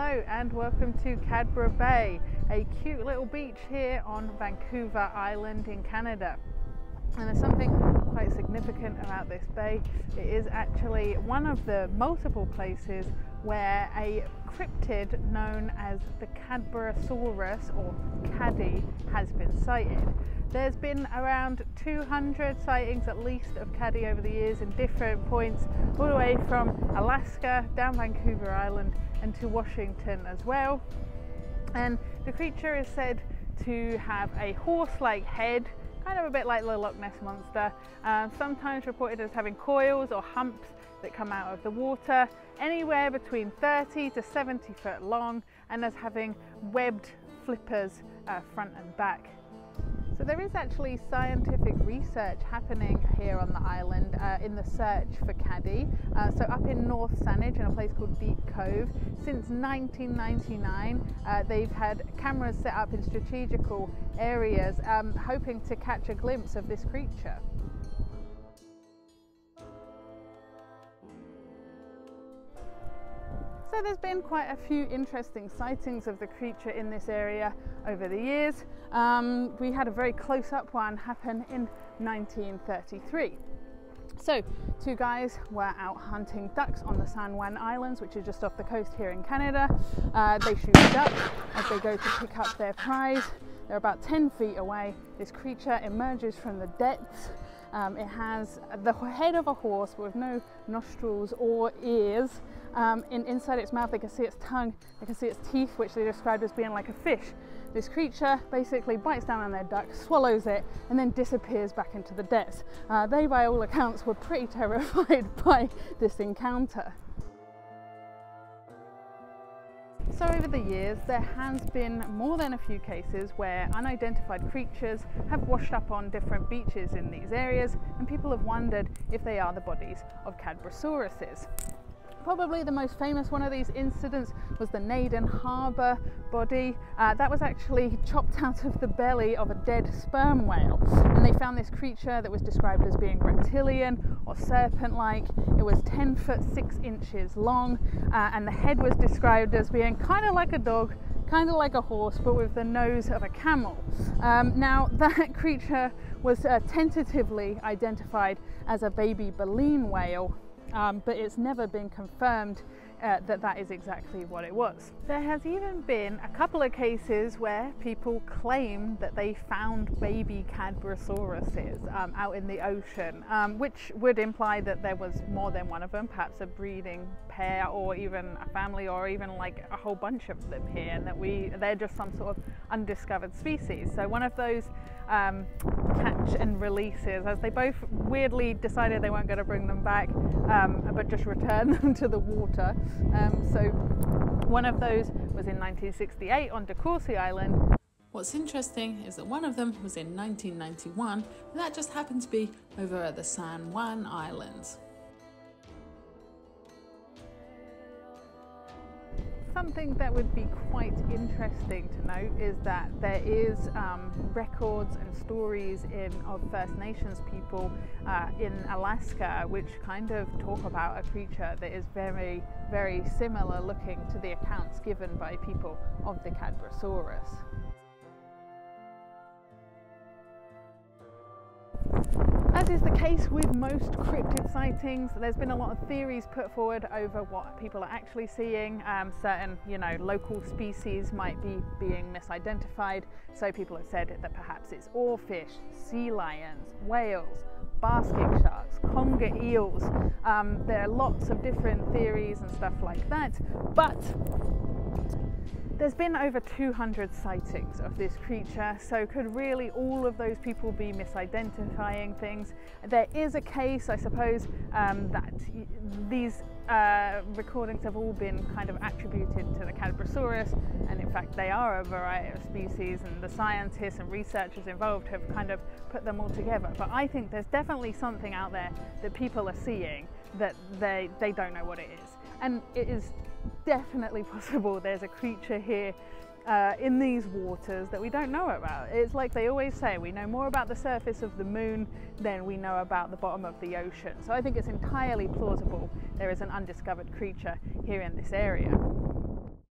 Hello and welcome to Cadborough Bay, a cute little beach here on Vancouver Island in Canada. And there's something quite significant about this bay. It is actually one of the multiple places where a cryptid known as the Cadborosaurus or Caddy has been sighted. There's been around 200 sightings at least of Caddy over the years in different points, all the way from Alaska down Vancouver Island and to Washington as well. And the creature is said to have a horse-like head, kind of a bit like the Loch Ness Monster, sometimes reported as having coils or humps that come out of the water, anywhere between 30 to 70 foot long, and as having webbed flippers front and back. So there is actually scientific research happening here on the island in the search for Caddy. So up in North Saanich in a place called Deep Cove, since 1999 they've had cameras set up in strategical areas hoping to catch a glimpse of this creature. So there's been quite a few interesting sightings of the creature in this area over the years. We had a very close-up one happen in 1933. So two guys were out hunting ducks on the San Juan Islands, which is just off the coast here in Canada. They shoot ducks as they go to pick up their prize. They're about 10 feet away. This creature emerges from the depths. It has the head of a horse but with no nostrils or ears. Inside its mouth they can see its tongue, they can see its teeth, which they described as being like a fish. This creature basically bites down on their duck, swallows it, and then disappears back into the depths. They, by all accounts, were pretty terrified by this encounter. So over the years there has been more than a few cases where unidentified creatures have washed up on different beaches in these areas, and people have wondered if they are the bodies of Cadborosauruses. Probably the most famous one of these incidents was the Naden Harbour body. That was actually chopped out of the belly of a dead sperm whale, and they found this creature that was described as being reptilian or serpent-like. It was 10 foot 6 inches long, and the head was described as being kind of like a dog, kind of like a horse, but with the nose of a camel. Now that creature was tentatively identified as a baby baleen whale, but it's never been confirmed that is exactly what it was. There has even been a couple of cases where people claim that they found baby Cadborosauruses out in the ocean, which would imply that there was more than one of them, perhaps a breeding pair or even a family or even like a whole bunch of them here, and that they're just some sort of undiscovered species. So one of those catch and releases, as they both weirdly decided they weren't going to bring them back but just return them to the water. So one of those was in 1968 on Cadborosaurus Island. What's interesting is that one of them was in 1991, and that just happened to be over at the San Juan Islands. Something that would be quite interesting to note is that there is records and stories of First Nations people in Alaska which kind of talk about a creature that is very, very similar looking to the accounts given by people of the Cadborosaurus. As is the case with most cryptid sightings, there's been a lot of theories put forward over what people are actually seeing. Certain, local species might be being misidentified. So people have said that perhaps it's oarfish, sea lions, whales, basking sharks, conger eels. There are lots of different theories and stuff like that, but there's been over 200 sightings of this creature, so could really all of those people be misidentifying things? There is a case, I suppose, that these recordings have all been kind of attributed to the Cadborosaurus, and in fact they are a variety of species, and the scientists and researchers involved have kind of put them all together. But I think there's definitely something out there that people are seeing that they don't know what it is. And it is definitely possible there's a creature here in these waters that we don't know about. It's like they always say, we know more about the surface of the moon than we know about the bottom of the ocean. So I think it's entirely plausible there is an undiscovered creature here in this area.